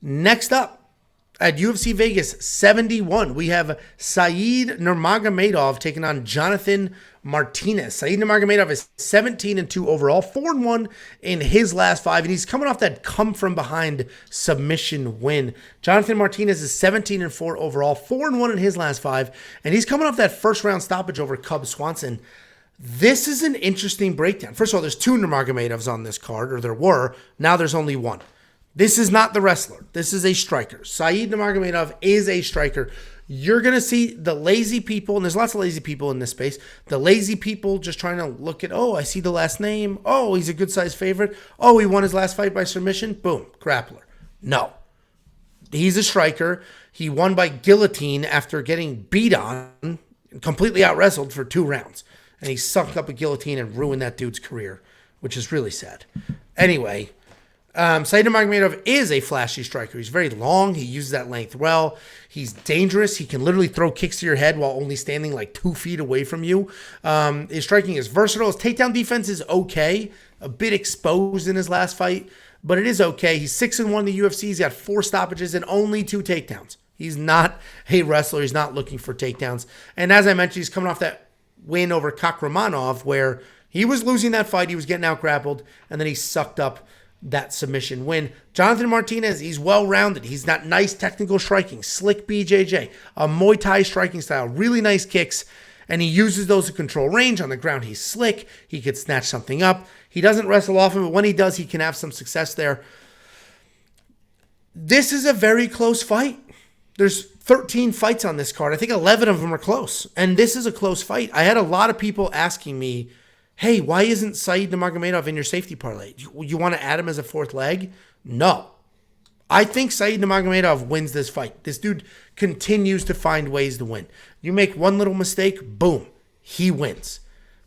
Next up, at UFC Vegas 71, we have Said Nurmagomedov taking on Jonathan Martinez. Said Nurmagomedov is 17-2 overall, 4-1 in his last 5, and he's coming off that come-from-behind submission win. Jonathan Martinez is 17-4 overall, 4-1 in his last 5, and he's coming off that first-round stoppage over Cub Swanson. This is an interesting breakdown. First of all, there's 2 Nurmagomedovs on this card, or there were. Now there's only 1. This is not the wrestler. This is a striker. Said Nurmagomedov is a striker. You're going to see the lazy people, and there's lots of lazy people in this space, the lazy people just trying to look at, oh, I see the last name. Oh, he's a good-sized favorite. Oh, he won his last fight by submission. Boom, grappler. No. He's a striker. He won by guillotine after getting beat on, completely out-wrestled for 2 rounds. And he sucked up a guillotine and ruined that dude's career, which is really sad. Anyway, Said Nurmagomedov is a flashy striker. He's very long. He uses that length well. He's dangerous. He can literally throw kicks to your head while only standing like 2 feet away from you. His striking is versatile. His takedown defense is okay. A bit exposed in his last fight, but it is okay. He's 6-1 in the UFC. He's got 4 stoppages and only 2 takedowns. He's not a wrestler. He's not looking for takedowns. And as I mentioned, he's coming off that win over Kakramanov where he was losing that fight. He was getting out grappled, and then he sucked up that submission win. Jonathan Martinez, he's well-rounded. He's got nice technical striking, slick BJJ, a Muay Thai striking style, really nice kicks, and he uses those to control range. On the ground, he's slick. He could snatch something up. He doesn't wrestle often, but when he does, he can have some success there. This is a very close fight. There's 13 fights on this card. I think 11 of them are close, and this is a close fight. I had a lot of people asking me, hey, why isn't Said Nurmagomedov in your safety parlay? You want to add him as a 4th leg? No. I think Said Nurmagomedov wins this fight. This dude continues to find ways to win. You make one little mistake, boom, he wins.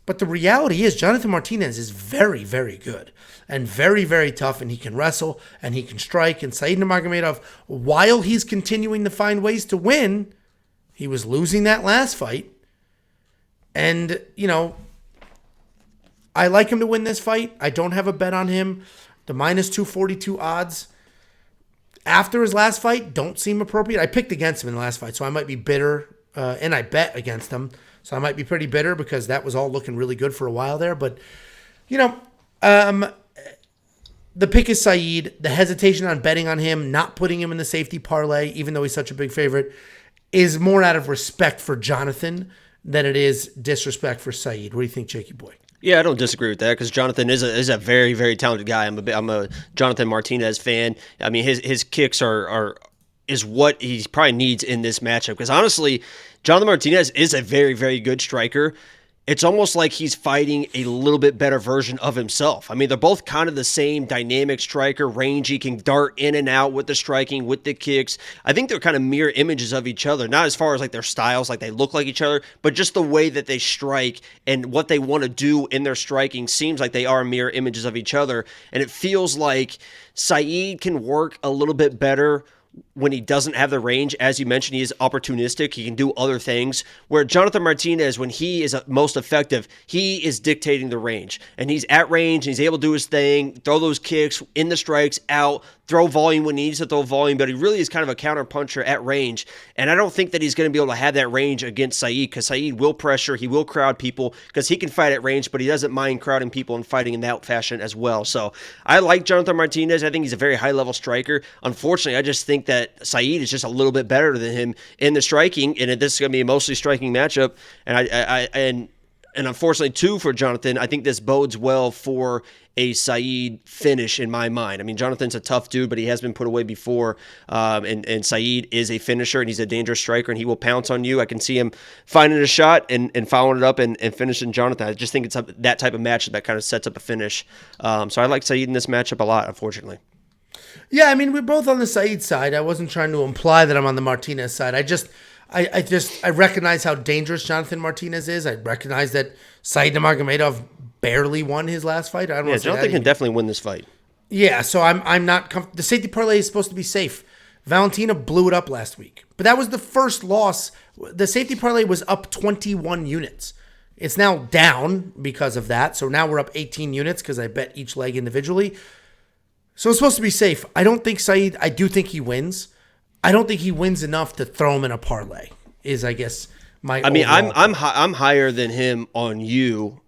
But the reality is Jonathan Martinez is very, very good and very, very tough, and he can wrestle and he can strike. And Said Nurmagomedov, while he's continuing to find ways to win, he was losing that last fight. And, I like him to win this fight. I don't have a bet on him. The minus 242 odds after his last fight don't seem appropriate. I picked against him in the last fight, so I might be bitter, and I bet against him. So I might be pretty bitter because that was all looking really good for a while there. But, the pick is Said. The hesitation on betting on him, not putting him in the safety parlay, even though he's such a big favorite, is more out of respect for Jonathan than it is disrespect for Said. What do you think, Jakey boy? Yeah, I don't disagree with that because Jonathan is a very, very talented guy. I'm a Jonathan Martinez fan. I mean, his kicks is what he probably needs in this matchup because honestly, Jonathan Martinez is a very, very good striker. It's almost like he's fighting a little bit better version of himself. I mean, they're both kind of the same dynamic striker, rangy, can dart in and out with the striking, with the kicks. I think they're kind of mirror images of each other, not as far as like their styles, like they look like each other, but just the way that they strike and what they want to do in their striking seems like they are mirror images of each other. And it feels like Said can work a little bit better when he doesn't have the range. As you mentioned, he is opportunistic. He can do other things. Where Jonathan Martinez, when he is most effective, he is dictating the range. And he's at range, and he's able to do his thing, throw those kicks, in the strikes, out, throw volume when he needs to throw volume, but he really is kind of a counter puncher at range. And I don't think that he's going to be able to have that range against Said because Said will pressure, he will crowd people because he can fight at range, but he doesn't mind crowding people and fighting in that fashion as well. So I like Jonathan Martinez. I think he's a very high-level striker. Unfortunately, I just think that Said is just a little bit better than him in the striking, and this is going to be a mostly striking matchup. And unfortunately, too, for Jonathan, I think this bodes well for a Said finish in my mind. I mean, Jonathan's a tough dude, but he has been put away before, and Said is a finisher, and he's a dangerous striker, and he will pounce on you. I can see him finding a shot and following it up and finishing Jonathan. I just think it's that type of match that kind of sets up a finish. So I like Said in this matchup a lot, unfortunately. Yeah, I mean, we're both on the Said side. I wasn't trying to imply that I'm on the Martinez side. I recognize how dangerous Jonathan Martinez is. I recognize that Said Nurmagomedov barely won his last fight. I don't know. Jonathan can definitely win this fight. Yeah, so I'm not comfortable. The safety parlay is supposed to be safe. Valentina blew it up last week, but that was the first loss. The safety parlay was up 21 units. It's now down because of that. So now we're up 18 units because I bet each leg individually. So it's supposed to be safe. I don't think Saeed, I do think he wins. I don't think he wins enough to throw him in a parlay, is, I guess, my I mean, overall I'm higher than him on you.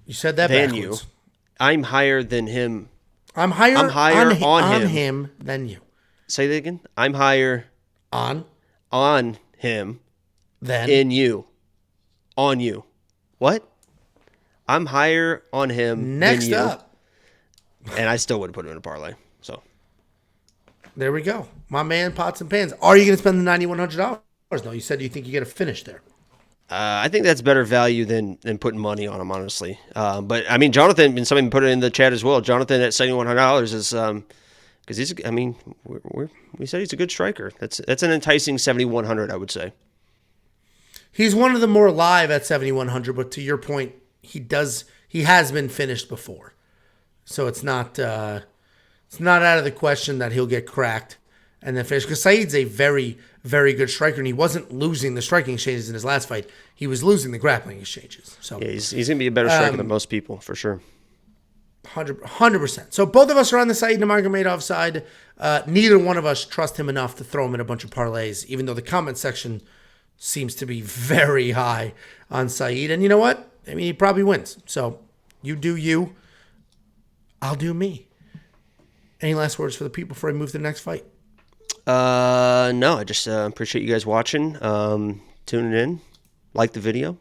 You said that than backwards. you. I'm higher than him. I'm higher on him than you. Say that again. I'm higher On him than in you. On you. What? I'm higher on him next than you. up. And I still would put him in a parlay. So There we go. My man, Pots and Pans. Are you going to spend the $9,100? No, you said you think you get a finish there. I think that's better value than putting money on him, honestly. But I mean, Jonathan, and somebody put it in the chat as well. Jonathan at $7,100 is because he's. I mean, we said he's a good striker. That's an enticing 7,100, I would say. He's one of the more live at 7,100, but to your point, he has been finished before, so it's not out of the question that he'll get cracked and then finish. Because Saeed's a very, very good striker, and he wasn't losing the striking exchanges in his last fight. He was losing the grappling exchanges. So yeah, he's gonna be a better striker than most people for sure. 100%. So both of us are on the Saeed Nurmagomedov side. Neither one of us trust him enough to throw him in a bunch of parlays, even though the comment section seems to be very high on Saeed. And you know what? I mean, he probably wins. So you do you. I'll do me. Any last words for the people before I move to the next fight? No, I just appreciate you guys watching, tuning in, like the video.